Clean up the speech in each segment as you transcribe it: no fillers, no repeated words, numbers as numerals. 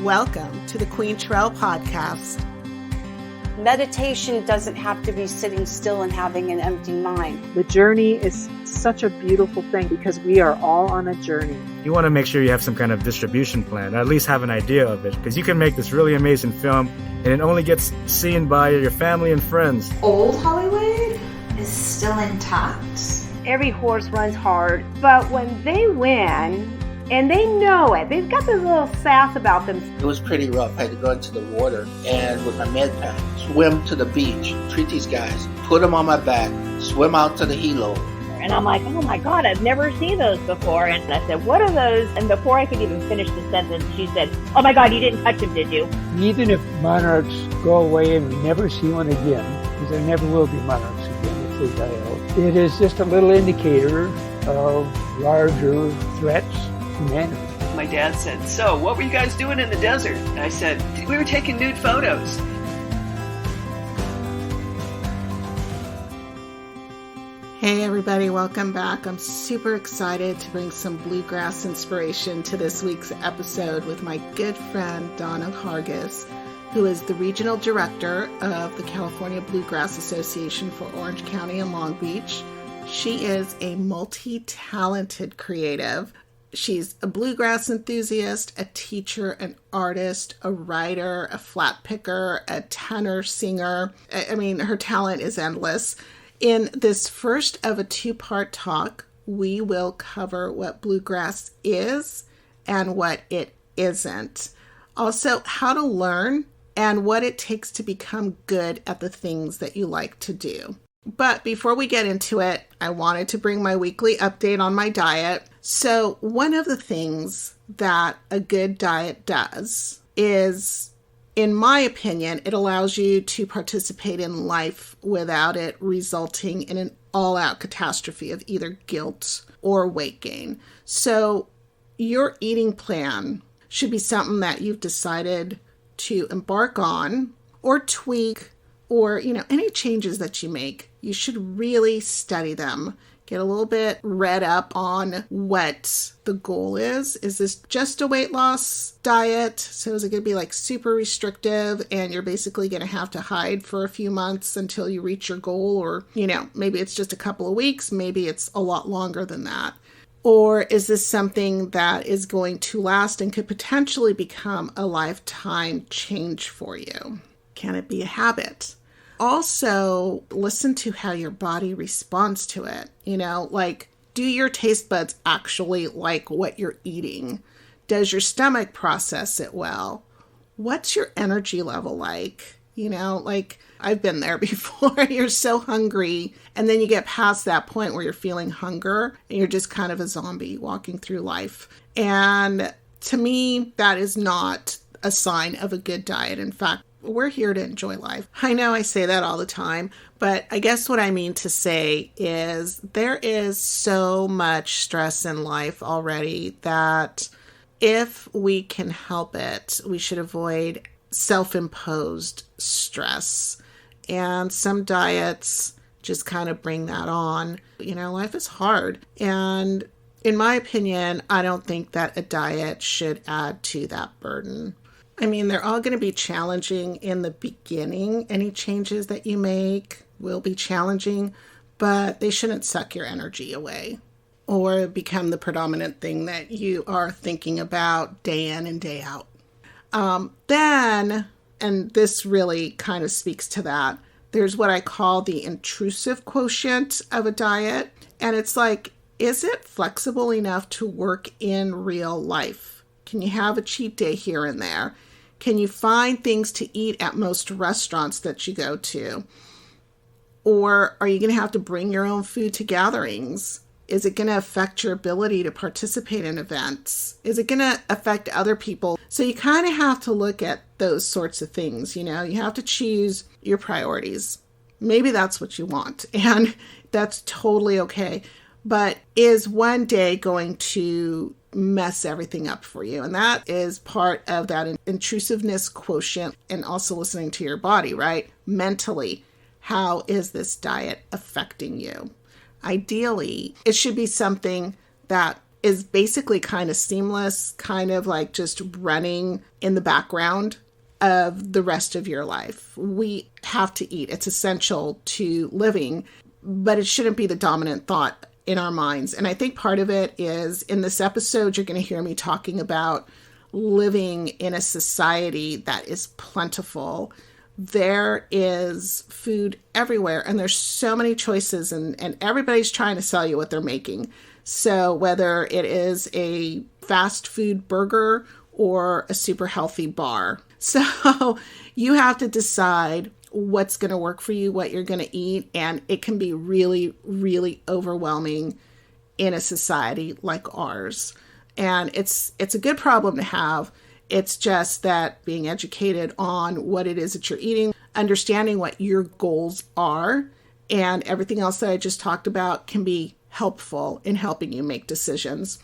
Welcome to the Quaintrelle Podcast. Meditation doesn't have to be sitting still and having an empty mind. The journey is such a beautiful thing because we are all on a journey. You want to make sure you have some kind of distribution plan, or at least have an idea of it, because you can make this really amazing film and it only gets seen by your family and friends. Old Hollywood is still intact. Every horse runs hard, but when they win, and they know it, they've got this little sass about them. It was pretty rough. I had to go into the water and with my med pack, swim to the beach, treat these guys, put them on my back, swim out to the helo. And I'm like, oh my God, I've never seen those before. And I said, what are those? And before I could even finish the sentence, she said, oh my God, you didn't touch them, did you? Even if monarchs go away and we never see one again, because there never will be monarchs again if they die out, it is just a little indicator of larger threats to humanity. My dad said, so what were you guys doing in the desert? And I said, we were taking nude photos. Hey everybody, welcome back. I'm super excited to bring some bluegrass inspiration to this week's episode with my good friend Donna Hargis, who is the regional director of the California Bluegrass Association for Orange County and Long Beach. She is a multi-talented creative. She's a bluegrass enthusiast, a teacher, an artist, a writer, a flat picker, a tenor singer. I mean, her talent is endless. In this first of a two-part talk, we will cover what bluegrass is and what it isn't. Also, how to learn and what it takes to become good at the things that you like to do. But before we get into it, I wanted to bring my weekly update on my diet. So one of the things that a good diet does is, in my opinion, it allows you to participate in life without it resulting in an all-out catastrophe of either guilt or weight gain. So your eating plan should be something that you've decided to embark on or tweak, or, any changes that you make. You should really study them. Get a little bit read up on what the goal is. Is this just a weight loss diet? So is it going to be like super restrictive and you're basically going to have to hide for a few months until you reach your goal? Or, maybe it's just a couple of weeks. Maybe it's a lot longer than that. Or is this something that is going to last and could potentially become a lifetime change for you? Can it be a habit? Also, listen to how your body responds to it. Do your taste buds actually like what you're eating? Does your stomach process it well? What's your energy level like? I've been there before. You're so hungry, and then you get past that point where you're feeling hunger, and you're just kind of a zombie walking through life. And to me, that is not a sign of a good diet. In fact, we're here to enjoy life. I know I say that all the time, but I guess what I mean to say is there is so much stress in life already that if we can help it, we should avoid self-imposed stress. And some diets just kind of bring that on. Life is hard. And in my opinion, I don't think that a diet should add to that burden. They're all going to be challenging in the beginning. Any changes that you make will be challenging, but they shouldn't suck your energy away or become the predominant thing that you are thinking about day in and day out. Then, and this really kind of speaks to that, there's what I call the intrusive quotient of a diet. And it's like, is it flexible enough to work in real life? Can you have a cheat day here and there? Can you find things to eat at most restaurants that you go to? Or are you going to have to bring your own food to gatherings? Is it going to affect your ability to participate in events? Is it going to affect other people? So you kind of have to look at those sorts of things. You have to choose your priorities. Maybe that's what you want, and that's totally okay. But is one day going to mess everything up for you? And that is part of that intrusiveness quotient, and also listening to your body, right? Mentally, how is this diet affecting you? Ideally, it should be something that is basically kind of seamless, kind of like just running in the background of the rest of your life. We have to eat. It's essential to living, but it shouldn't be the dominant thought in our minds. And I think part of it is in this episode, you're going to hear me talking about living in a society that is plentiful. There is food everywhere, and there's so many choices, and everybody's trying to sell you what they're making. So whether it is a fast food burger or a super healthy bar. So you have to decide what's going to work for you, what you're going to eat, and it can be really, really overwhelming in a society like ours. And it's a good problem to have. It's just that being educated on what it is that you're eating, understanding what your goals are, and everything else that I just talked about can be helpful in helping you make decisions.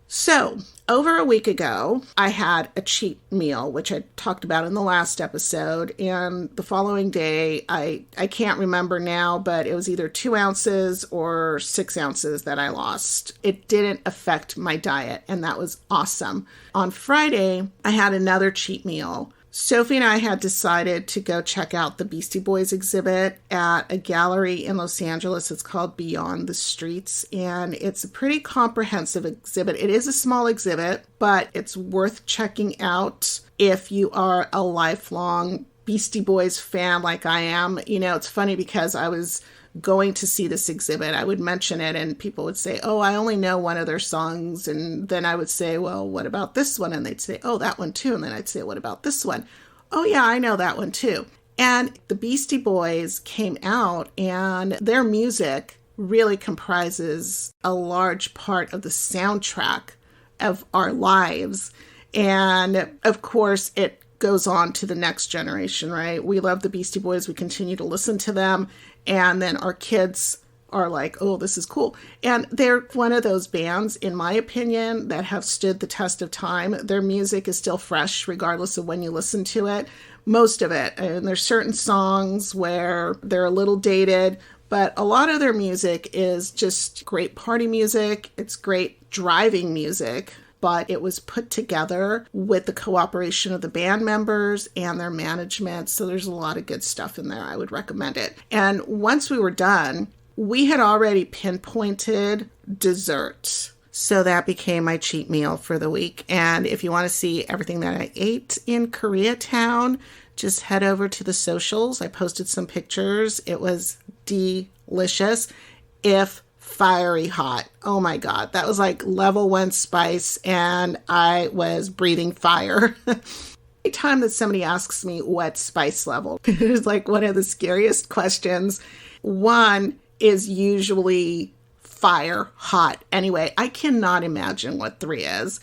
So, over a week ago, I had a cheat meal, which I talked about in the last episode, and the following day, I can't remember now, but it was either 2 ounces or 6 ounces that I lost. It didn't affect my diet, and that was awesome. On Friday, I had another cheat meal. Sophie and I had decided to go check out the Beastie Boys exhibit at a gallery in Los Angeles. It's called Beyond the Streets, and it's a pretty comprehensive exhibit. It is a small exhibit, but it's worth checking out if you are a lifelong Beastie Boys fan like I am. You know, it's funny because I was going to see this exhibit. I would mention it and people would say, oh, I only know one of their songs. And then I would say, well, what about this one? And they'd say, oh, that one too. And then I'd say, what about this one? Oh yeah, I know that one too. And the Beastie Boys came out, and their music really comprises a large part of the soundtrack of our lives. And of course, it goes on to the next generation, right? We love the Beastie Boys. We continue to listen to them. And then our kids are like, oh, this is cool. And they're one of those bands, in my opinion, that have stood the test of time. Their music is still fresh, regardless of when you listen to it. Most of it. And there's certain songs where they're a little dated, but a lot of their music is just great party music. It's great driving music. But it was put together with the cooperation of the band members and their management. So there's a lot of good stuff in there. I would recommend it. And once we were done, we had already pinpointed dessert. So that became my cheat meal for the week. And if you want to see everything that I ate in Koreatown, just head over to the socials. I posted some pictures. It was delicious. If fiery hot. Oh my God. That was like level 1 spice, and I was breathing fire. Every time that somebody asks me what spice level, it's like one of the scariest questions. 1 is usually fire hot. Anyway, I cannot imagine what 3 is.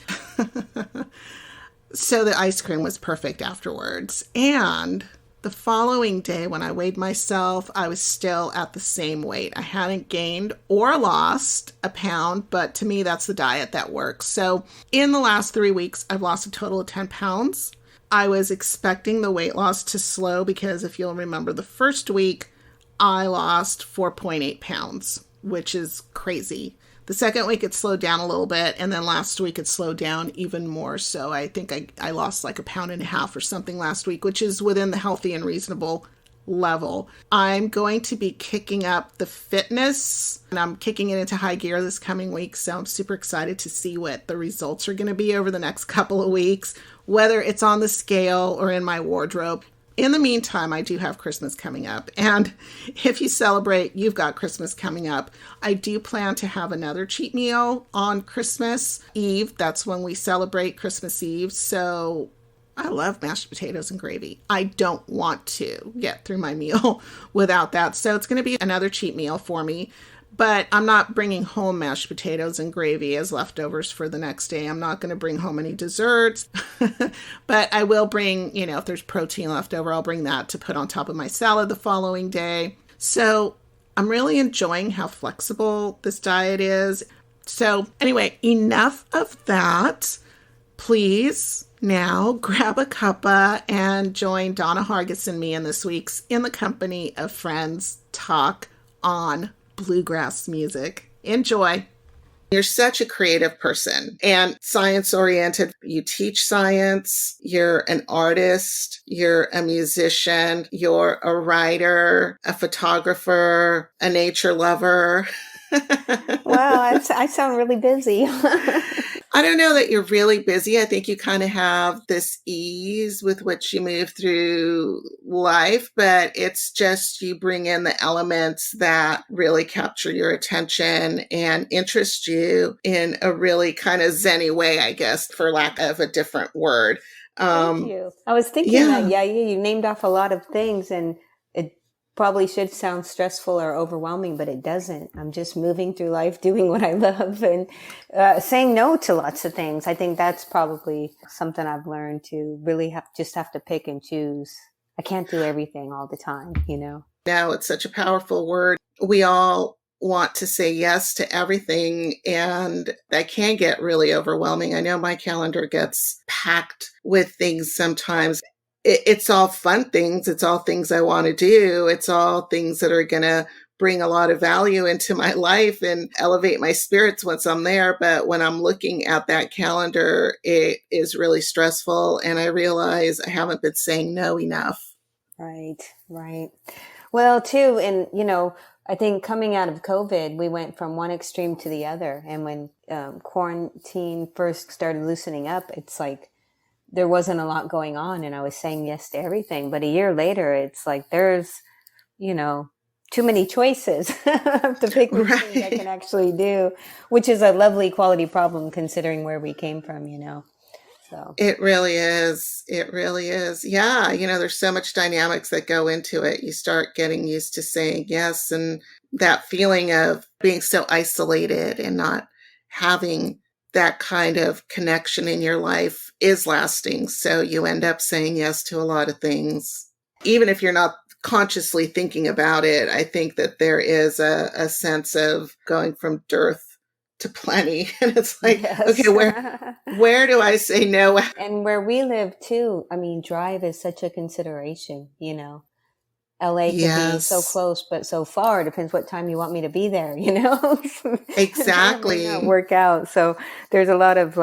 So the ice cream was perfect afterwards. And the following day, when I weighed myself, I was still at the same weight. I hadn't gained or lost a pound, but to me, that's the diet that works. So in the last 3 weeks, I've lost a total of 10 pounds. I was expecting the weight loss to slow because if you'll remember, the first week, I lost 4.8 pounds, which is crazy. The second week, it slowed down a little bit, and then last week, it slowed down even more. So I think I lost like 1.5 pounds or something last week, which is within the healthy and reasonable level. I'm going to be kicking up the fitness, and I'm kicking it into high gear this coming week. So I'm super excited to see what the results are going to be over the next couple of weeks, whether it's on the scale or in my wardrobe. In the meantime, I do have Christmas coming up. And if you celebrate, you've got Christmas coming up. I do plan to have another cheat meal on Christmas Eve. That's when we celebrate Christmas Eve. So I love mashed potatoes and gravy. I don't want to get through my meal without that. So it's going to be another cheat meal for me. But I'm not bringing home mashed potatoes and gravy as leftovers for the next day. I'm not going to bring home any desserts. But I will bring, if there's protein left over, I'll bring that to put on top of my salad the following day. So I'm really enjoying how flexible this diet is. So anyway, enough of that. Please now grab a cuppa and join Donna Hargis and me in this week's In the Company of Friends Talk on Bluegrass music. Enjoy. You're such a creative person and science oriented. You teach science, you're an artist, you're a musician, you're a writer, a photographer, a nature lover. Wow, I sound really busy. I don't know that you're really busy. I think you kind of have this ease with which you move through life, but it's just you bring in the elements that really capture your attention and interest you in a really kind of zen-y way, I guess, for lack of a different word. Thank you. I was thinking that, you named off a lot of things, and it probably should sound stressful or overwhelming, but it doesn't. I'm just moving through life, doing what I love, and saying no to lots of things. I think that's probably something I've learned to really have to pick and choose. I can't do everything all the time, No, it's such a powerful word. We all want to say yes to everything, and that can get really overwhelming. I know my calendar gets packed with things sometimes. It's all fun things. It's all things I want to do. It's all things that are going to bring a lot of value into my life and elevate my spirits once I'm there. But when I'm looking at that calendar, it is really stressful. And I realize I haven't been saying no enough. Right. Well, too, and, I think coming out of COVID, we went from one extreme to the other. And when quarantine first started loosening up, it's like there wasn't a lot going on and I was saying yes to everything. But a year later, it's like there's, too many choices to pick which things I can actually do, which is a lovely quality problem considering where we came from, So it really is. It really is. Yeah. There's so much dynamics that go into it. You start getting used to saying yes. And that feeling of being so isolated and not having that kind of connection in your life is lasting. So you end up saying yes to a lot of things. Even if you're not consciously thinking about it, I think that there is a sense of going from dearth to plenty. And it's like, okay, where do I say no? And where we live too, drive is such a consideration, LA can be so close, but so far. It depends what time you want me to be there, Exactly. It might not work out. So there's a lot of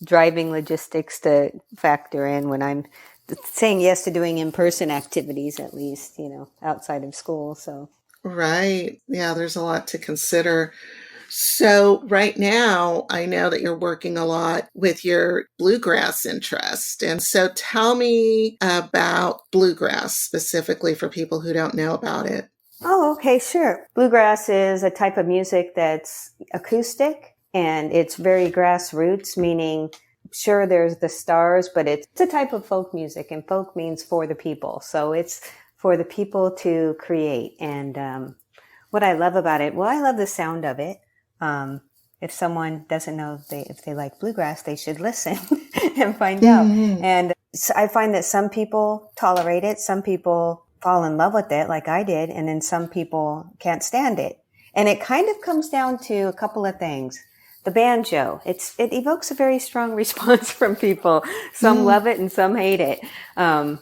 driving logistics to factor in when I'm saying yes to doing in-person activities, at least, outside of school. So. Right. Yeah, there's a lot to consider. So right now, I know that you're working a lot with your bluegrass interest. And so tell me about bluegrass specifically for people who don't know about it. Oh, okay, sure. Bluegrass is a type of music that's acoustic and it's very grassroots, meaning sure, there's the stars, but it's a type of folk music, and folk means for the people. So it's for the people to create. And what I love about it, I love the sound of it. If someone doesn't know if they like bluegrass, they should listen and find out. And so I find that some people tolerate it, some people fall in love with it like I did, and then some people can't stand it. And it kind of comes down to a couple of things. The banjo, it evokes a very strong response from people. Some love it and some hate it. And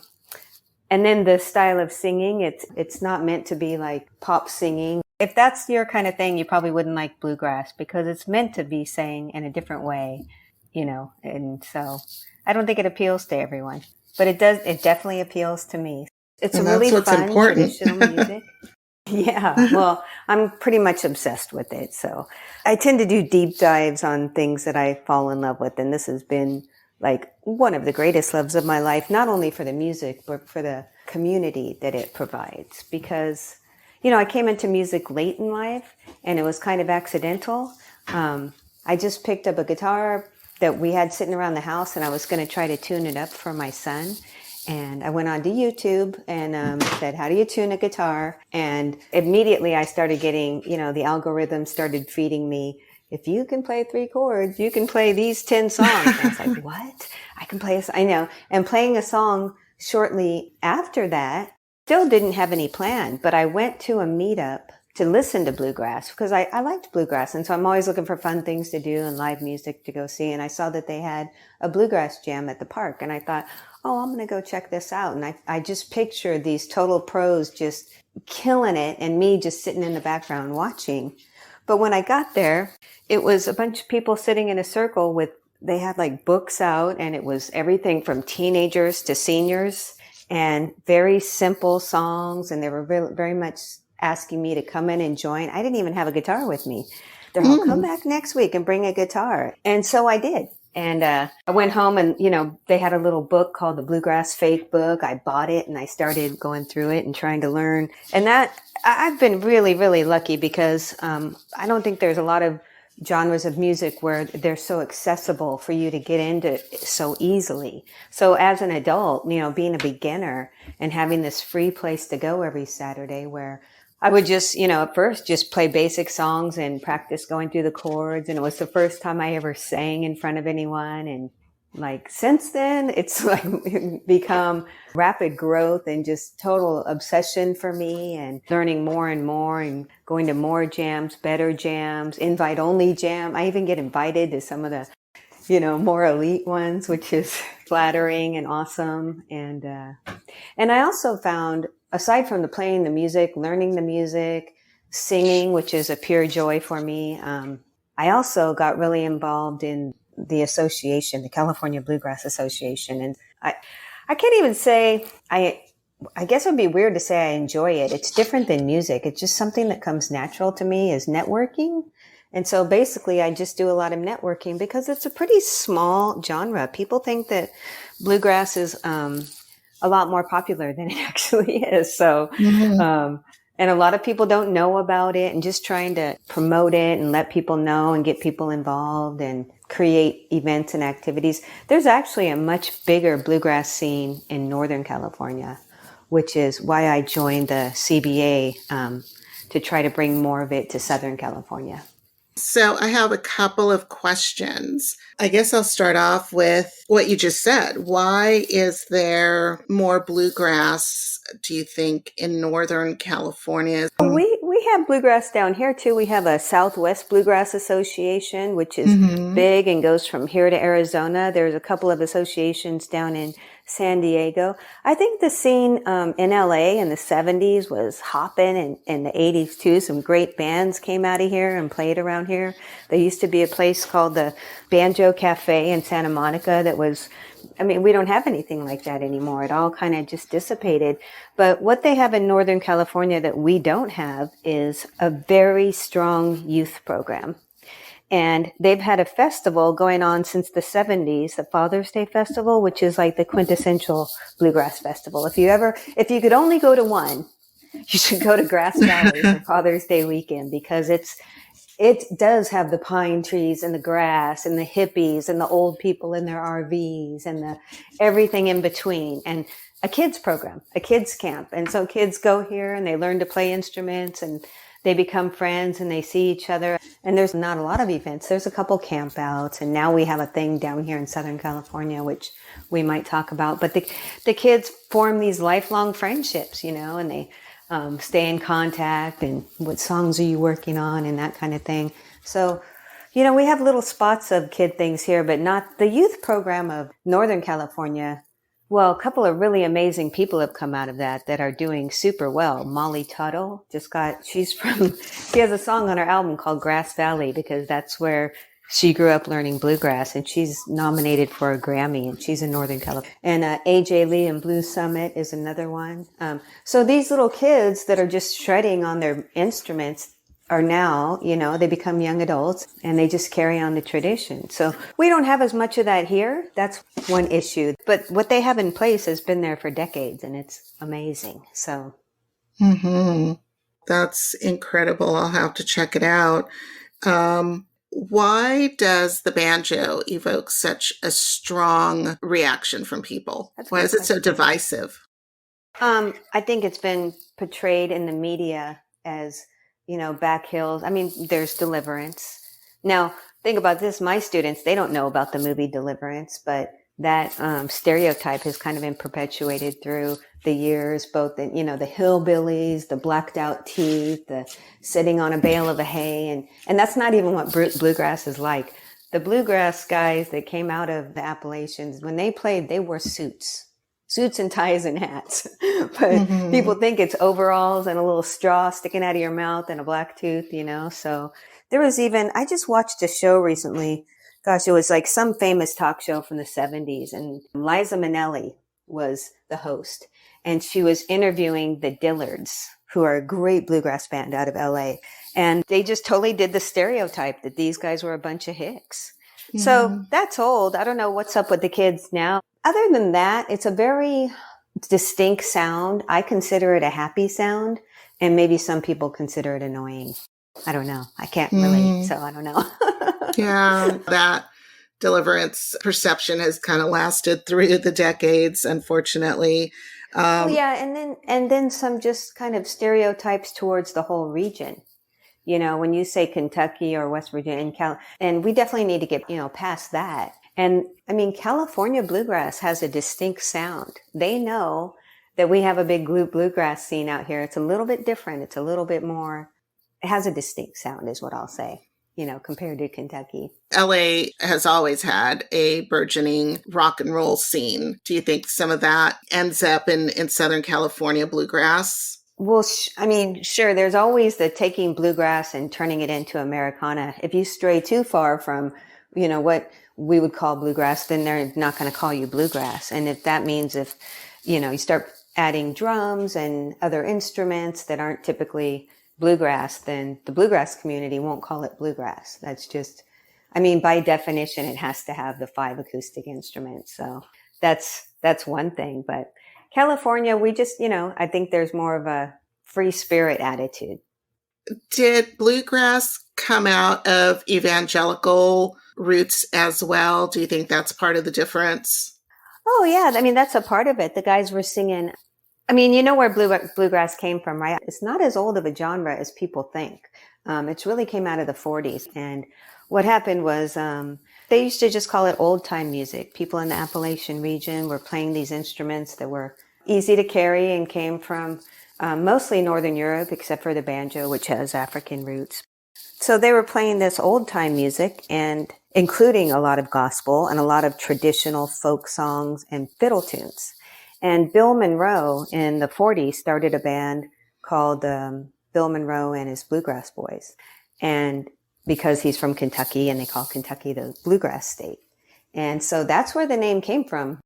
then the style of singing, it's not meant to be like pop singing. If that's your kind of thing, you probably wouldn't like bluegrass because it's meant to be sang in a different way, and so I don't think it appeals to everyone, but it definitely appeals to me. It's a really fun traditional music. Yeah, well, I'm pretty much obsessed with it. So I tend to do deep dives on things that I fall in love with. And this has been like one of the greatest loves of my life, not only for the music, but for the community that it provides. Because, I came into music late in life and it was kind of accidental. I just picked up a guitar that we had sitting around the house and I was going to try to tune it up for my son. And I went onto YouTube and said, how do you tune a guitar? And immediately I started getting, the algorithm started feeding me, if you can play 3 chords, you can play these 10 songs. And I was like, what? I can play I know. And playing a song shortly after that, still didn't have any plan. But I went to a meetup to listen to bluegrass because I liked bluegrass. And so I'm always looking for fun things to do and live music to go see. And I saw that they had a bluegrass jam at the park. And I thought, I'm going to go check this out. And I just pictured these total pros just killing it and me just sitting in the background watching. But when I got there, it was a bunch of people sitting in a circle they had like books out, and it was everything from teenagers to seniors, and very simple songs. And they were very much asking me to come in and join. I didn't even have a guitar with me. They're all, come back next week and bring a guitar. And so I did. And I went home and, they had a little book called the Bluegrass Faith Book. I bought it and I started going through it and trying to learn. And I've been really, really lucky because I don't think there's a lot of genres of music where they're so accessible for you to get into so easily. So as an adult, being a beginner and having this free place to go every Saturday where I would just, at first just play basic songs and practice going through the chords. And it was the first time I ever sang in front of anyone. And like since then, it's like become rapid growth and just total obsession for me, and learning more and more and going to more jams, better jams, invite only jam. I even get invited to some of the, more elite ones, which is flattering and awesome. And I also found, aside from the playing the music, learning the music, singing, which is a pure joy for me, I also got really involved in the association, the California Bluegrass Association. And I can't even say, I guess it would be weird to say I enjoy it. It's different than music. It's just something that comes natural to me is networking. And so basically I just do a lot of networking because it's a pretty small genre. People think that bluegrass is a lot more popular than it actually is. So, and a lot of people don't know about it, and just trying to promote it and let people know and get people involved and create events and activities. There's actually a much bigger bluegrass scene in Northern California, which is why I joined the CBA to try to bring more of it to Southern California. So I have a couple of questions. I guess I'll start off with what you just said. Why is there more bluegrass, do you think, in Northern California? We have bluegrass down here too. We have a Southwest Bluegrass Association, which is big and goes from here to Arizona. There's a couple of associations down in San Diego. I think the scene in LA in the 70s was hopping, and in the 80s too. Some great bands came out of here and played around here. There used to be a place called the Banjo Cafe in Santa Monica that was, we don't have anything like that anymore. It all kind of just dissipated. But what they have in Northern California that we don't have is a very strong youth program. And they've had a festival going on since the 70s, the Father's Day Festival, which is like the quintessential bluegrass festival. If you could only go to one, you should go to Grass Valley for Father's Day weekend, because it does have the pine trees and the grass and the hippies and the old people in their RVs and the everything in between, and a kids program, a kids camp. And so kids go here and they learn to play instruments and they become friends and they see each other. And there's not a lot of events. There's a couple camp outs. And now we have a thing down here in Southern California, which we might talk about. But the kids form these lifelong friendships, and they stay in contact, and what songs are you working on and that kind of thing. So, we have little spots of kid things here, but not the youth program of Northern California. Well, a couple of really amazing people have come out of that are doing super well. Molly Tuttle she has a song on her album called Grass Valley, because that's where she grew up learning bluegrass, and she's nominated for a Grammy, and she's in Northern California. And AJ Lee and Blue Summit is another one. So these little kids that are just shredding on their instruments are now, they become young adults and they just carry on the tradition. So we don't have as much of that here. That's one issue. But what they have in place has been there for decades, and it's amazing. So. That's incredible. I'll have to check it out. Why does the banjo evoke such a strong reaction from people? Why is it so divisive? I think it's been portrayed in the media as, back hills. There's Deliverance. Now, think about this. My students, they don't know about the movie Deliverance, but that stereotype has kind of been perpetuated through the years, both the hillbillies, the blacked out teeth, the sitting on a bale of hay. And that's not even what bluegrass is like. The bluegrass guys that came out of the Appalachians, when they played, they wore suits. suits and ties and hats. But people think it's overalls and a little straw sticking out of your mouth and a black tooth, you know? So there was I just watched a show recently. Gosh, it was like some famous talk show from the 70s, and Liza Minnelli was the host, and she was interviewing the Dillards, who are a great bluegrass band out of LA. And they just totally did the stereotype that these guys were a bunch of hicks. So that's old. I don't know what's up with the kids now. Other than that, it's a very distinct sound. I consider it a happy sound, and maybe some people consider it annoying. I don't know. I can't relate, so I don't know. Yeah, that deliverance perception has kind of lasted through the decades, unfortunately. And then some just kind of stereotypes towards the whole region. You know, when you say Kentucky or West Virginia and we definitely need to get, past that. And I mean, California Bluegrass has a distinct sound. They know that we have a big bluegrass scene out here. It's a little bit different. It's a little bit more, it has a distinct sound is what I'll say, compared to Kentucky. LA has always had a burgeoning rock and roll scene. Do you think some of that ends up in Southern California bluegrass? Well, sure. There's always the taking bluegrass and turning it into Americana. If you stray too far from, what we would call bluegrass, then they're not going to call you bluegrass. And if that means you start adding drums and other instruments that aren't typically bluegrass, then the bluegrass community won't call it bluegrass. That's just, by definition, it has to have the 5 acoustic instruments. So that's one thing. But California, we just, I think there's more of a free spirit attitude. Did bluegrass come out of evangelical roots as well? Do you think that's part of the difference? Oh, yeah. That's a part of it. The guys were singing. Where bluegrass came from, right? It's not as old of a genre as people think. It's really came out of the 40s. And what happened was they used to just call it old time music. People in the Appalachian region were playing these instruments that were easy to carry and came from mostly Northern Europe, except for the banjo, which has African roots. So they were playing this old time music, and including a lot of gospel and a lot of traditional folk songs and fiddle tunes. And Bill Monroe in the 40s started a band called Bill Monroe and his Bluegrass Boys. And because he's from Kentucky, and they call Kentucky the bluegrass state. And so that's where the name came from,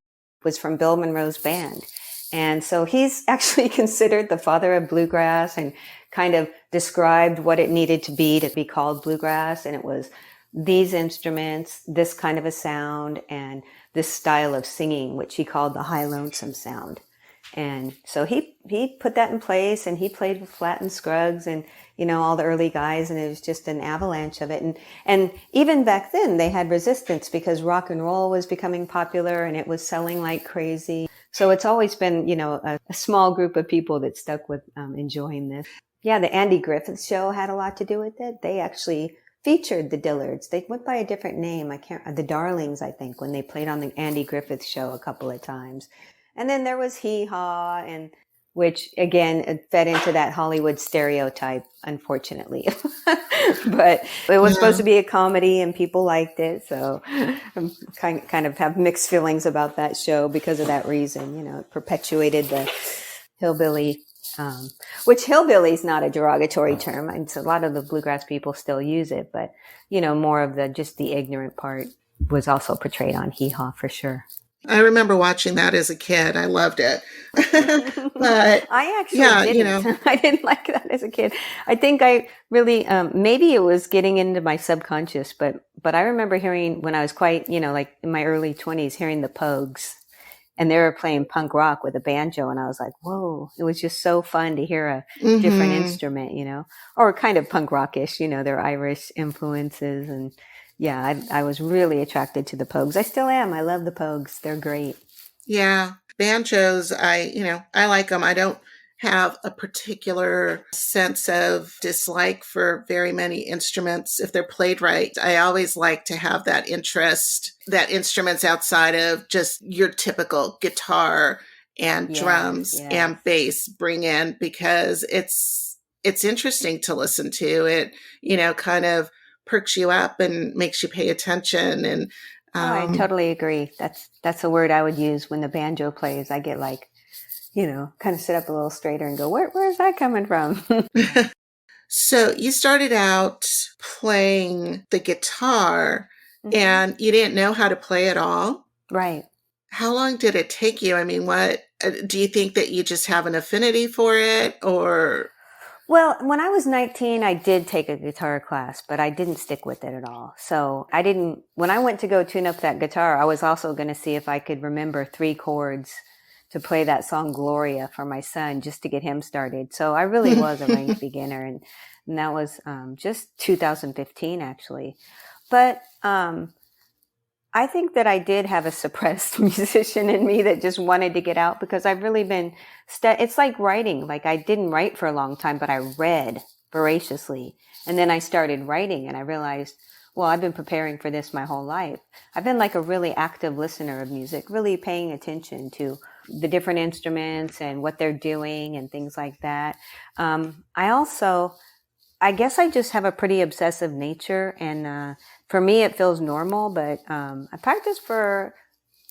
was from Bill Monroe's band. And so he's actually considered the father of bluegrass and kind of described what it needed to be called bluegrass. And it was these instruments, this kind of a sound, and this style of singing, which he called the high lonesome sound. And so he put that in place, and he played with Flatt and Scruggs and, all the early guys, and it was just an avalanche of it. And even back then they had resistance because rock and roll was becoming popular and it was selling like crazy. So it's always been, a small group of people that stuck with enjoying this. Yeah, the Andy Griffith Show had a lot to do with it. They actually featured the Dillards. They went by a different name. The Darlings, I think, when they played on the Andy Griffith Show a couple of times. And then there was Hee Haw, and which again it fed into that Hollywood stereotype, unfortunately. But it was supposed to be a comedy, and people liked it. So I'm kind of have mixed feelings about that show because of that reason. It perpetuated the hillbilly, which hillbilly is not a derogatory term. And so a lot of the bluegrass people still use it, but more of the ignorant part was also portrayed on Hee Haw for sure. I remember watching that as a kid. I loved it. But I actually didn't. I didn't like that as a kid. I think I really, maybe it was getting into my subconscious, but I remember hearing when I was quite, like in my early 20s, hearing the Pogues, and they were playing punk rock with a banjo. And I was like, whoa, it was just so fun to hear a different instrument, or kind of punk rockish, their Irish influences. And yeah, I was really attracted to the Pogues. I still am. I love the Pogues. They're great. Yeah. Banjos, I like them. I don't have a particular sense of dislike for very many instruments if they're played right. I always like to have that interest, that instruments outside of just your typical guitar and drums and bass bring in, because it's interesting to listen to. It, kind of perks you up and makes you pay attention. And I totally agree. That's a word I would use when the banjo plays. I get like, kind of sit up a little straighter and go, where's that coming from? So you started out playing the guitar and you didn't know how to play at all? Right. How long did it take you? I mean, what do you think that you just have an affinity for it, or? Well, when I was 19, I did take a guitar class, but I didn't stick with it at all. So when I went to go tune up that guitar, I was also going to see if I could remember 3 chords to play that song Gloria for my son, just to get him started. So I really was a rank beginner, and that was just 2015 actually. But I think that I did have a suppressed musician in me that just wanted to get out, because I've really been, it's like writing. Like, I didn't write for a long time, but I read voraciously. And then I started writing and I realized, well, I've been preparing for this my whole life. I've been like a really active listener of music, really paying attention to the different instruments and what they're doing and things like that. I guess I just have a pretty obsessive nature, and for me, it feels normal, but I practice for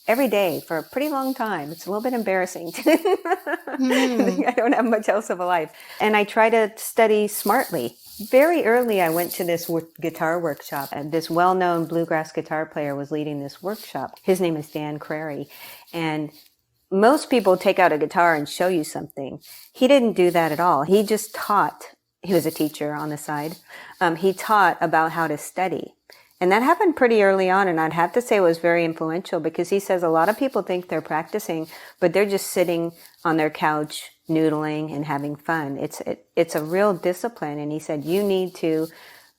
every day for a pretty long time. It's a little bit embarrassing. I don't have much else of a life. And I try to study smartly. Very early, I went to this guitar workshop, and this well-known bluegrass guitar player was leading this workshop. His name is Dan Crary, and most people take out a guitar and show you something. He didn't do that at all. He just taught. He was a teacher on the side. He taught about how to study. And that happened pretty early on, and I'd have to say it was very influential, because he says a lot of people think they're practicing, but they're just sitting on their couch noodling and having fun. It's a real discipline. And he said, you need to,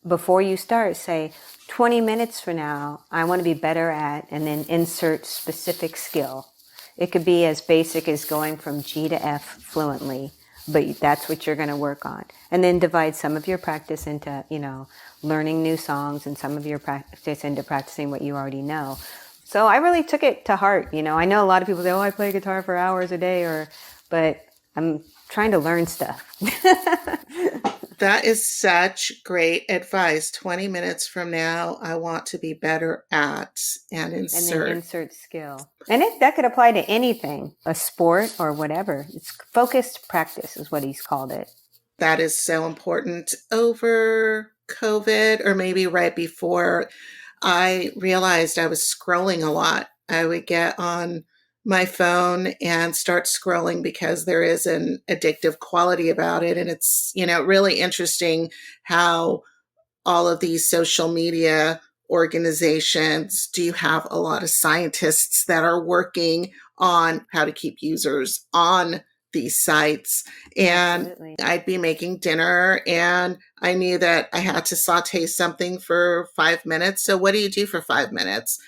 before you start, say, 20 minutes from now, I want to be better at, and then insert specific skill. It could be as basic as going from G to F fluently, but that's what you're going to work on. And then divide some of your practice into, learning new songs, and some of your practice into practicing what you already know. So I really took it to heart. I know a lot of people say, I play guitar for hours a day, but I'm trying to learn stuff. That is such great advice. 20 minutes from now, I want to be better at, and insert. And then insert skill. And that could apply to anything, a sport or whatever. It's focused practice is what he's called it. That is so important. Over COVID, or maybe right before, I realized I was scrolling a lot. I would get on my phone and start scrolling because there is an addictive quality about it. And it's, really interesting how all of these social media organizations do have a lot of scientists that are working on how to keep users on these sites. And absolutely. I'd be making dinner and I knew that I had to saute something for 5 minutes. So what do you do for 5 minutes?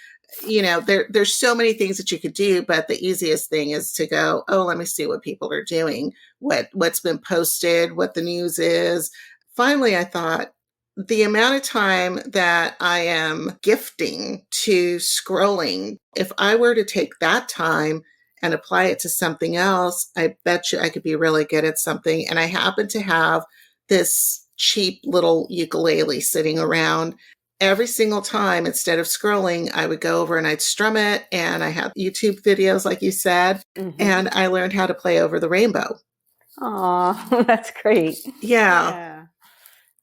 There's so many things that you could do, but the easiest thing is to go, let me see what people are doing, what's been posted, what the news is. Finally, I thought, the amount of time that I am gifting to scrolling, if I were to take that time and apply it to something else, I bet you I could be really good at something. And I happen to have this cheap little ukulele sitting around. Every single time, instead of scrolling, I would go over and I'd strum it. And I have YouTube videos, like you said, and I learned how to play Over the Rainbow. Oh, that's great. Yeah.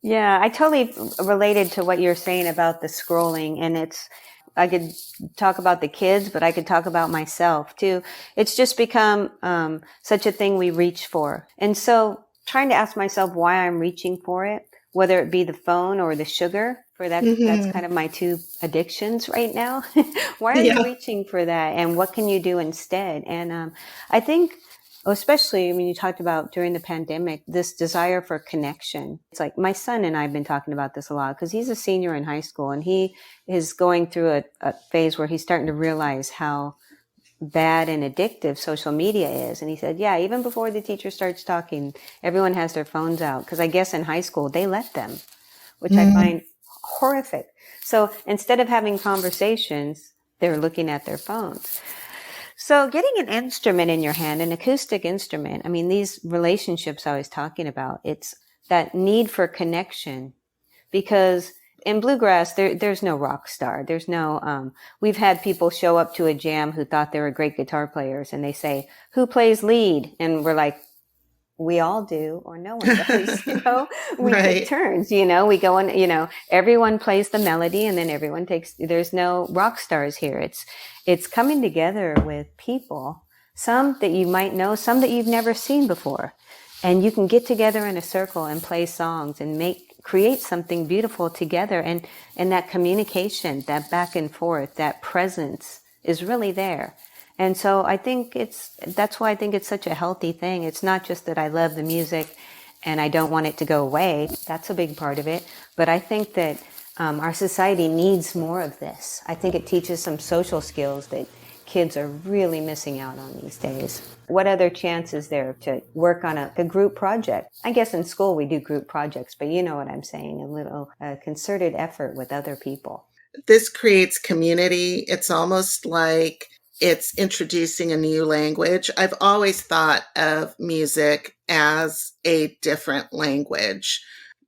Yeah, I totally related to what you're saying about the scrolling. And I could talk about the kids, but I could talk about myself too. It's just become such a thing we reach for. And so trying to ask myself why I'm reaching for it, whether it be the phone or the sugar, that's kind of my 2 addictions right now. Why are you reaching for that? And what can you do instead? And I think, especially when you talked about during the pandemic, this desire for connection. It's like my son and I have been talking about this a lot because he's a senior in high school and he is going through a phase where he's starting to realize how bad and addictive social media is. And he said, even before the teacher starts talking, everyone has their phones out. Because I guess in high school, they let them, which I find horrific. So instead of having conversations, they're looking at their phones. So getting an instrument in your hand, an acoustic instrument, I mean, these relationships I was talking about, it's that need for connection, because in bluegrass, there's no rock star. There's no, we've had people show up to a jam who thought they were great guitar players, and they say, who plays lead? And we're like, we all do, or no one does, we take turns, we go on, everyone plays the melody, and then everyone there's no rock stars here. It's coming together with people, some that you might know, some that you've never seen before. And you can get together in a circle and play songs and create something beautiful together. And that communication, that back and forth, that presence is really there. And so I think that's why I think it's such a healthy thing. It's not just that I love the music and I don't want it to go away. That's a big part of it. But I think that our society needs more of this. I think it teaches some social skills that kids are really missing out on these days. What other chance is there to work on a group project? I guess in school we do group projects, but you know what I'm saying, a little concerted effort with other people. This creates community. It's almost like it's introducing a new language. I've always thought of music as a different language.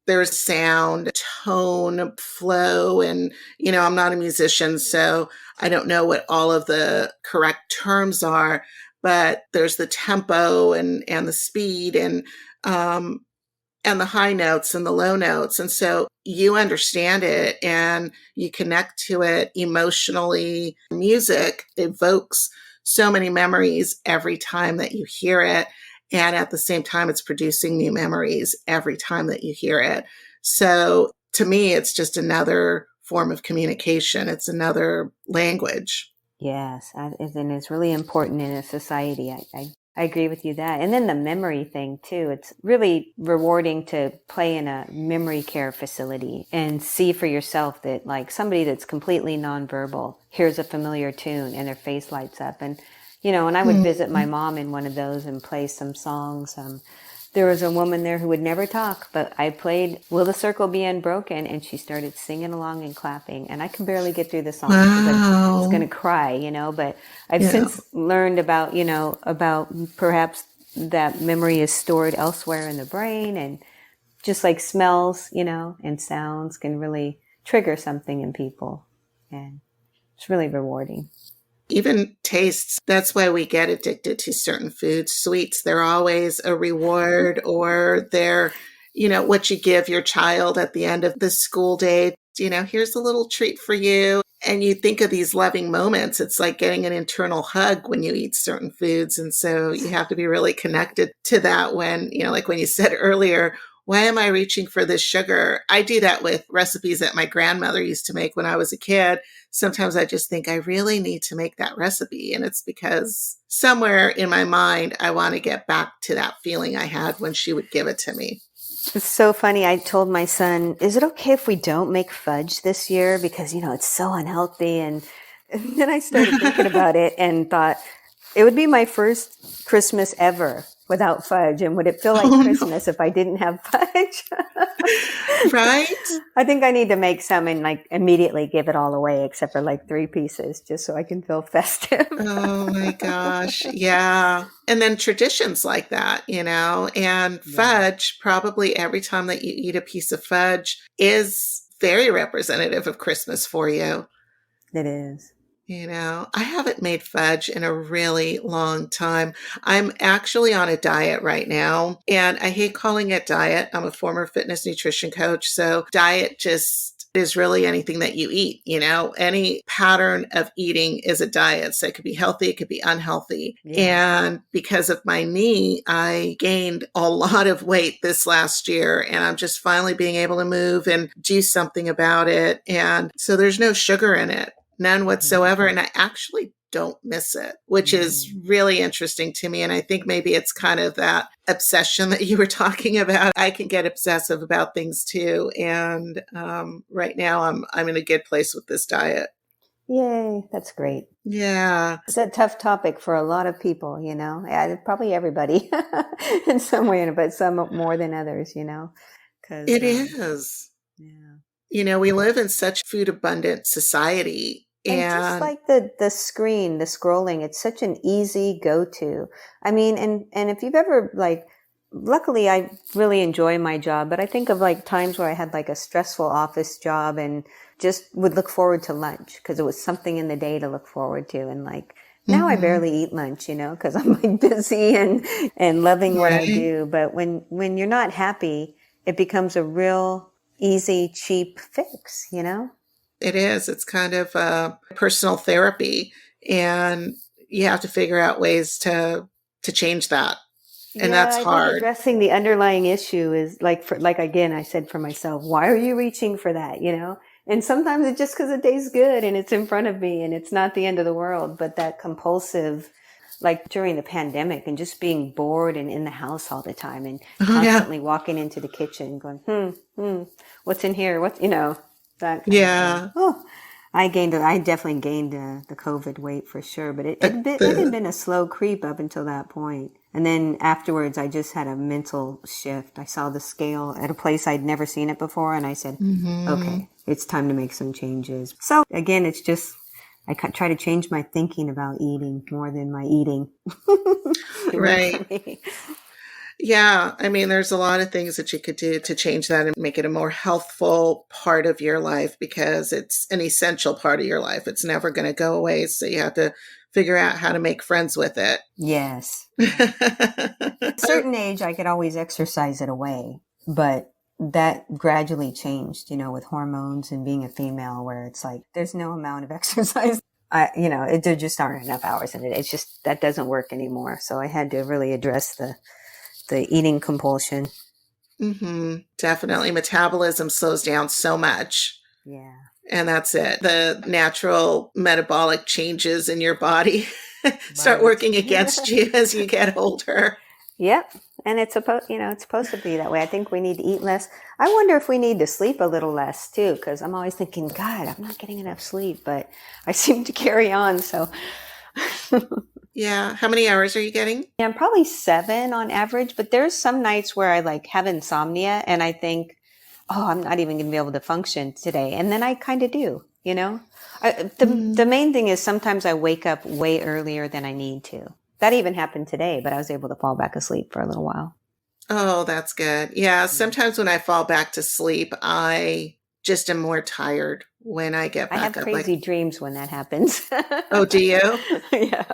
There's sound, tone, flow, and, I'm not a musician, so I don't know what all of the correct terms are, but there's the tempo and the speed and the high notes and the low notes. And so you understand it and you connect to it emotionally. Music evokes so many memories every time that you hear it. And at the same time, it's producing new memories every time that you hear it. So to me, it's just another form of communication. It's another language. Yes, and it's really important in a society. I agree with you that. And then the memory thing too. It's really rewarding to play in a memory care facility and see for yourself that like somebody that's completely nonverbal hears a familiar tune and their face lights up. And, and I would visit my mom in one of those and play some songs. There was a woman there who would never talk, but I played Will the Circle Be Unbroken, and she started singing along and clapping, and I could barely get through the song because I was going to cry, but I've since learned about perhaps that memory is stored elsewhere in the brain, and just like smells, and sounds can really trigger something in people, and it's really rewarding. Even tastes, that's why we get addicted to certain foods. Sweets, they're always a reward, or they're, what you give your child at the end of the school day. Here's a little treat for you. And you think of these loving moments. It's like getting an internal hug when you eat certain foods. And so you have to be really connected to that when, like when you said earlier, why am I reaching for this sugar? I do that with recipes that my grandmother used to make when I was a kid. Sometimes I just think I really need to make that recipe. And it's because somewhere in my mind, I want to get back to that feeling I had when she would give it to me. It's so funny. I told my son, is it okay if we don't make fudge this year? Because, it's so unhealthy. And then I started thinking about it and thought it would be my first Christmas ever without fudge. And would it feel like Christmas if I didn't have fudge? Right? I think I need to make some and immediately give it all away except for 3 pieces just so I can feel festive. Oh my gosh. Yeah. And then traditions like that, and fudge, probably every time that you eat a piece of fudge is very representative of Christmas for you. It is. I haven't made fudge in a really long time. I'm actually on a diet right now, and I hate calling it diet. I'm a former fitness nutrition coach, so diet just is really anything that you eat. Any pattern of eating is a diet. So it could be healthy, it could be unhealthy. Yeah. And because of my knee, I gained a lot of weight this last year, and I'm just finally being able to move and do something about it. And so there's no sugar in it. None whatsoever. And I actually don't miss it, which is really interesting to me. And I think maybe it's kind of that obsession that you were talking about. I can get obsessive about things too. And right now I'm in a good place with this diet. Yay. That's great. Yeah. It's a tough topic for a lot of people, probably everybody in some way, but some more than others, 'cause, it is. Yeah. We live in such food abundant society. And just like the screen, the scrolling, it's such an easy go-to. I mean, and if you've ever luckily I really enjoy my job, but I think of like times where I had like a stressful office job and just would look forward to lunch because it was something in the day to look forward to. And like now I barely eat lunch, because I'm like busy and loving what I do. But when you're not happy, it becomes a real easy, cheap fix, It is. It's kind of personal therapy, and you have to figure out ways to change that. And that's hard. I think addressing the underlying issue is like again, I said for myself, why are you reaching for that? And sometimes it's just because it tastes good and it's in front of me and it's not the end of the world. But that compulsive, like during the pandemic and just being bored and in the house all the time and constantly walking into the kitchen going, what's in here? That kind of thing. Oh, I definitely gained the COVID weight for sure, but it had been a slow creep up until that point. And then afterwards, I just had a mental shift. I saw the scale at a place I'd never seen it before, and I said, okay, it's time to make some changes. So again, it's just, I try to change my thinking about eating more than my eating. Right. Yeah. I mean, there's a lot of things that you could do to change that and make it a more healthful part of your life because it's an essential part of your life. It's never going to go away. So you have to figure out how to make friends with it. Yes. At a certain age, I could always exercise it away, but that gradually changed, with hormones and being a female where it's like, there's no amount of exercise. There just aren't enough hours in it. It's just, that doesn't work anymore. So I had to really address the eating compulsion. Definitely. Metabolism slows down so much. Yeah. And that's it. The natural metabolic changes in your body start working against you as you get older. Yep. And it's supposed to be that way. I think we need to eat less. I wonder if we need to sleep a little less too, because I'm always thinking, God, I'm not getting enough sleep, but I seem to carry on. So yeah. How many hours are you getting? Yeah, I'm probably 7 on average, but there's some nights where I like have insomnia and I think, oh, I'm not even going to be able to function today. And then I kind of do, the main thing is sometimes I wake up way earlier than I need to. That even happened today, but I was able to fall back asleep for a little while. Oh, that's good. Yeah. Sometimes when I fall back to sleep, I just am more tired when I get back up. I have crazy dreams when that happens. Oh, do you? Yeah.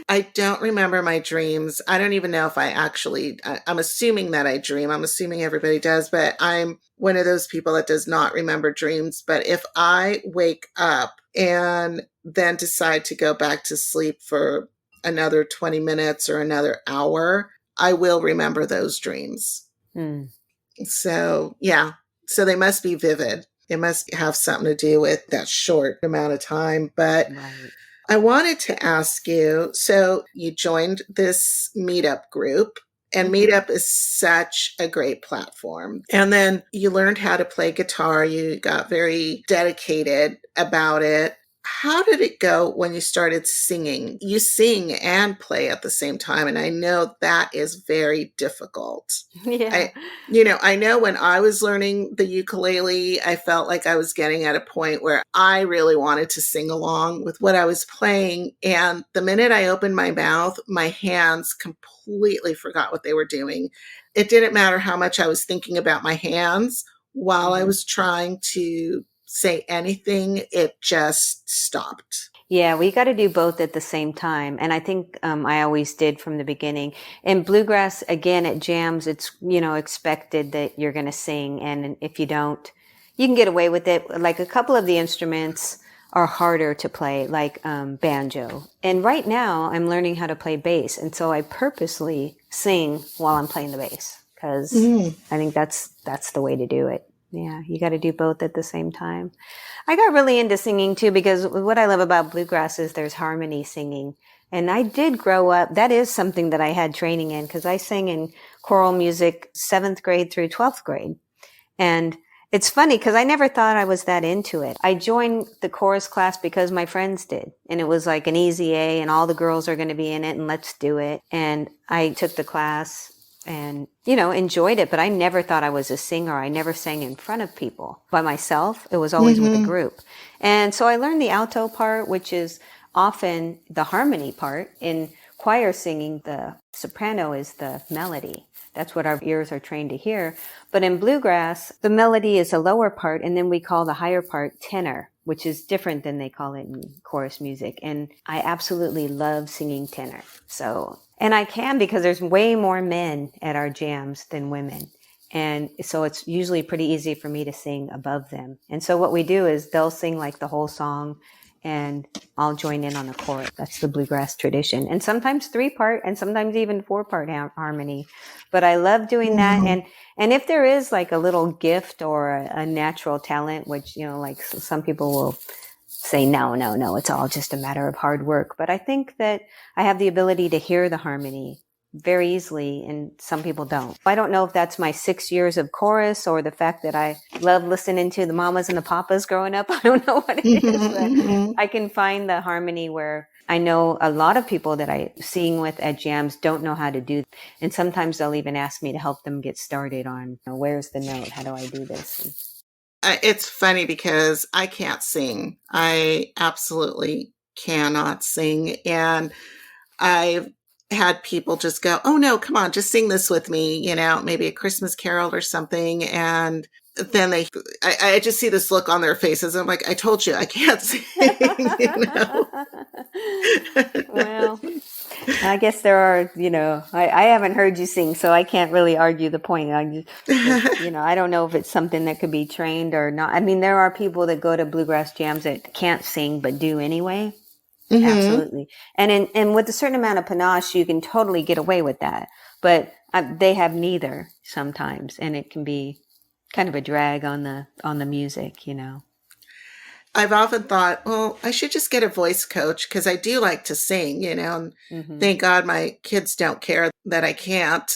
I don't remember my dreams. I don't even know if I'm assuming that I dream. I'm assuming everybody does, but I'm one of those people that does not remember dreams. But if I wake up and then decide to go back to sleep for another 20 minutes or another hour, I will remember those dreams. So, yeah. So they must be vivid. It must have something to do with that short amount of time. But I wanted to ask you, so you joined this meetup group, and Meetup is such a great platform. And then you learned how to play guitar. You got very dedicated about it. How did it go when you started singing? You sing and play at the same time. And I know that is very difficult. Yeah. I know when I was learning the ukulele, I felt like I was getting at a point where I really wanted to sing along with what I was playing. And the minute I opened my mouth, my hands completely forgot what they were doing. It didn't matter how much I was thinking about my hands while I was trying to say anything, it just stopped. Yeah, we got to do both at the same time. And I think I always did from the beginning. In bluegrass, again, at jams, it's, expected that you're going to sing. And if you don't, you can get away with it. Like a couple of the instruments are harder to play, like banjo. And right now I'm learning how to play bass. And so I purposely sing while I'm playing the bass because I think that's the way to do it. Yeah, you got to do both at the same time. I got really into singing too because what I love about bluegrass is there's harmony singing. And I did grow up, that is something that I had training in because I sang in choral music 7th grade through 12th grade. And it's funny because I never thought I was that into it. I joined the chorus class because my friends did. And it was like an easy A and all the girls are going to be in it and let's do it. And I took the class and, enjoyed it, but I never thought I was a singer. I never sang in front of people by myself. It was always with a group. And so I learned the alto part, which is often the harmony part. And choir singing, the soprano is the melody. That's what our ears are trained to hear. But in bluegrass, the melody is a lower part, and then we call the higher part tenor, which is different than they call it in chorus music. And I absolutely love singing tenor. And I can because there's way more men at our jams than women. And so it's usually pretty easy for me to sing above them. And so what we do is they'll sing like the whole song, and I'll join in on the chorus. That's the bluegrass tradition. And sometimes 3-part and sometimes even 4-part harmony. But I love doing that. And if there is like a little gift or a natural talent, which, like some people will say, no, it's all just a matter of hard work. But I think that I have the ability to hear the harmony very easily, and some people don't. I don't know if that's my 6 years of chorus or the fact that I love listening to the mamas and the papas growing up. I don't know what it is, but I can find the harmony where I know a lot of people that I sing with at jams don't know how to do. And sometimes they'll even ask me to help them get started on, where's the note? How do I do this? It's funny because I can't sing. I absolutely cannot sing. And I've had people just go, oh no, come on, just sing this with me, maybe a Christmas carol or something. And then I just see this look on their faces. I'm like, I told you, I can't sing, Well, I guess there are, I haven't heard you sing, so I can't really argue the point. I don't know if it's something that could be trained or not. I mean, there are people that go to bluegrass jams that can't sing, but do anyway. Mm-hmm. Absolutely. And with a certain amount of panache, you can totally get away with that. But they have neither sometimes. And it can be kind of a drag on the music, I've often thought, well, I should just get a voice coach because I do like to sing, and thank God my kids don't care that I can't.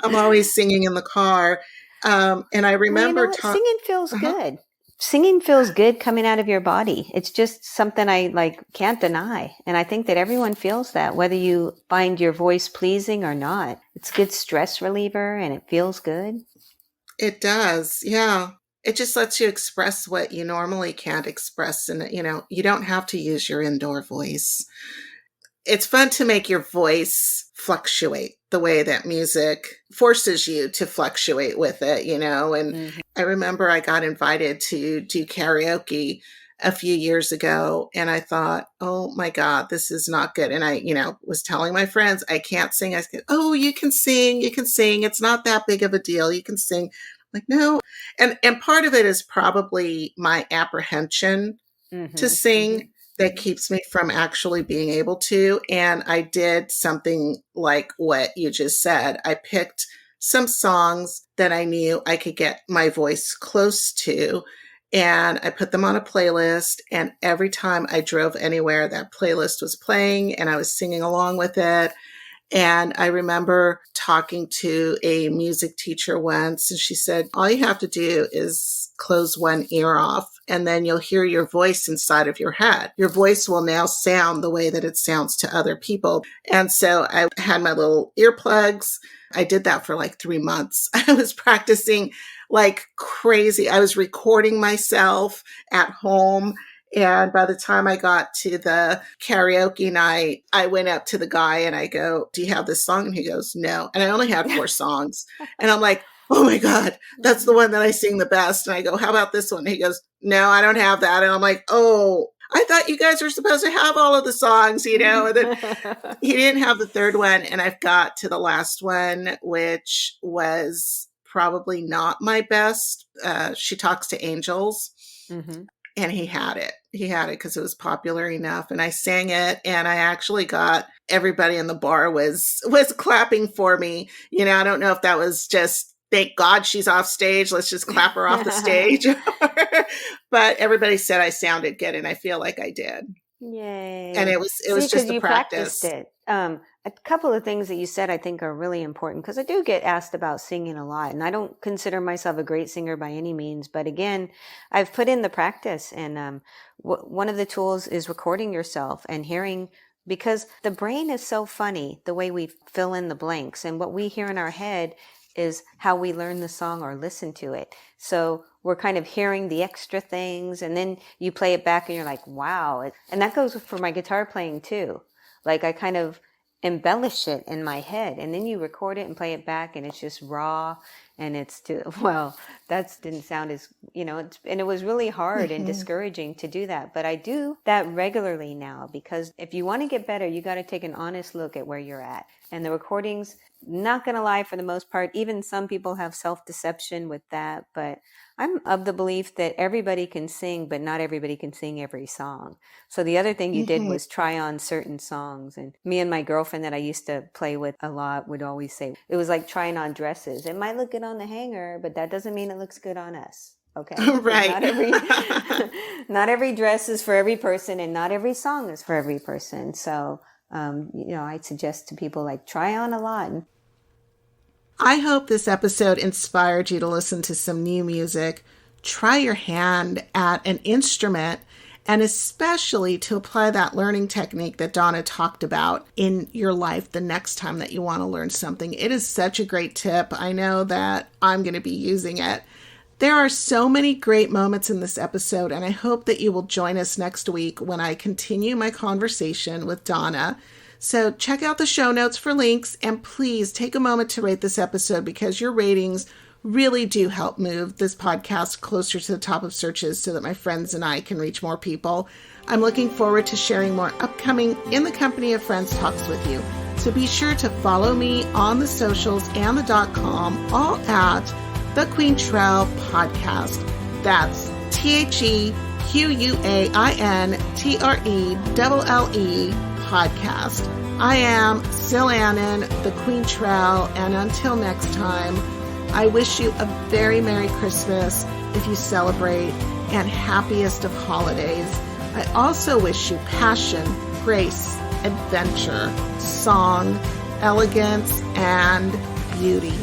I'm always singing in the car. And I remember singing feels good. Singing feels good coming out of your body. It's just something I can't deny. And I think that everyone feels that, whether you find your voice pleasing or not. It's a good stress reliever and it feels good. It does. Yeah. It just lets you express what you normally can't express. And, you don't have to use your indoor voice. It's fun to make your voice fluctuate the way that music forces you to fluctuate with it, and I remember I got invited to do karaoke a few years ago, and I thought, oh my God, this is not good. And I, was telling my friends, I can't sing. I said, oh, you can sing. It's not that big of a deal. You can sing. I'm like, no. And part of it is probably my apprehension to sing that keeps me from actually being able to. And I did something like what you just said. I picked some songs that I knew I could get my voice close to, and I put them on a playlist. And every time I drove anywhere, that playlist was playing and I was singing along with it. And I remember talking to a music teacher once, and she said, all you have to do is close one ear off, and then you'll hear your voice inside of your head. Your voice will now sound the way that it sounds to other people. And so I had my little earplugs. I did that for 3 months. I was practicing like crazy. I was recording myself at home. And by the time I got to the karaoke night, I went up to the guy and I go, do you have this song? And he goes, no. And I only had 4 songs. And I'm like, oh my God, that's the one that I sing the best. And I go, how about this one? And he goes, no, I don't have that. And I'm like, oh, I thought you guys were supposed to have all of the songs, And then he didn't have the 3rd one. And I've got to the last one, which was probably not my best. She Talks to Angels. Mm-hmm. And he had it because it was popular enough. And I sang it, and I actually got everybody in the bar was clapping for me. I don't know if that was just, thank God she's off stage, let's just clap her off the stage. But everybody said I sounded good, and I feel like I did. Yay. And it was just the practice. Practiced it. A couple of things that you said I think are really important, because I do get asked about singing a lot, and I don't consider myself a great singer by any means. But again, I've put in the practice, and one of the tools is recording yourself and hearing, because the brain is so funny the way we fill in the blanks, and what we hear in our head is how we learn the song or listen to it. So we're kind of hearing the extra things, and then you play it back and you're like, wow. And that goes for my guitar playing too. Like I kind of embellish it in my head, and then you record it and play it back, and it's just raw, and it's that didn't sound as, and it was really hard and discouraging to do that. But I do that regularly now, because if you want to get better, you got to take an honest look at where you're at. And the recordings, not going to lie, for the most part, even some people have self-deception with that, but I'm of the belief that everybody can sing, but not everybody can sing every song. So the other thing you did was try on certain songs. And me and my girlfriend that I used to play with a lot would always say, it was like trying on dresses. It might look good on the hanger, but that doesn't mean it looks good on us. Okay. Right. Not every dress is for every person, and not every song is for every person. So, I suggest to people, like, try on a lot. I hope this episode inspired you to listen to some new music, try your hand at an instrument, and especially to apply that learning technique that Donna talked about in your life the next time that you want to learn something. It is such a great tip. I know that I'm going to be using it. There are so many great moments in this episode, and I hope that you will join us next week when I continue my conversation with Donna. So check out the show notes for links, and please take a moment to rate this episode, because your ratings really do help move this podcast closer to the top of searches so that my friends and I can reach more people. I'm looking forward to sharing more upcoming In the Company of Friends talks with you. So be sure to follow me on the socials and the .com, all at the Quaintrelle Podcast. That's TheQuaintrelle Podcast. I am Sil Annan, the Quaintrelle, and until next time, I wish you a very Merry Christmas if you celebrate, and happiest of holidays. I also wish you passion, grace, adventure, song, elegance, and beauty.